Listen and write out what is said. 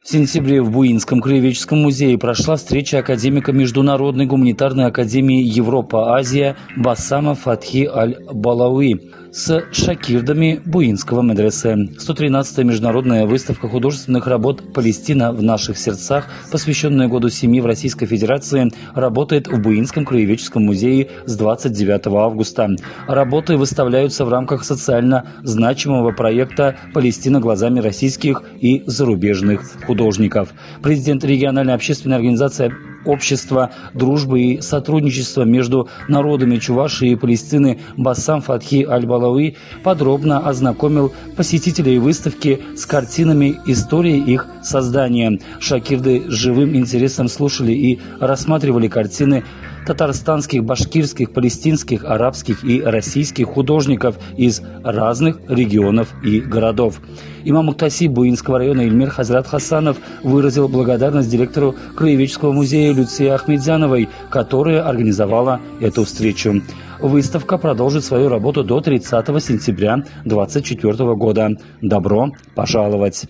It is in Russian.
В сентябре в Буинском краеведческом музее прошла встреча академика Международной гуманитарной академии Европа-Азия Басама Фатхи Аль-Балауи с шакирдами Буинского медресе. 113-я международная выставка художественных работ «Палестина в наших сердцах», посвященная Году семьи в Российской Федерации, работает в Буинском краеведческом музее с 29 августа. Работы выставляются в рамках социально значимого проекта «Палестина глазами российских и зарубежных художников». Президент региональной общественной организации Общества дружбы и сотрудничества между народами Чувашии и Палестины Басам Фатхи Аль-Балауи подробно ознакомил посетителей выставки с картинами истории их создания. Шакирды с живым интересом слушали и рассматривали картины татарстанских, башкирских, палестинских, арабских и российских художников из разных регионов и городов. Имам Муктасиб Буинского района Ильмир Хазрат Хасанов выразил благодарность директору краеведческого музея Люции Ахмедзяновой, которая организовала эту встречу. Выставка продолжит свою работу до 30 сентября 2024 года. Добро пожаловать!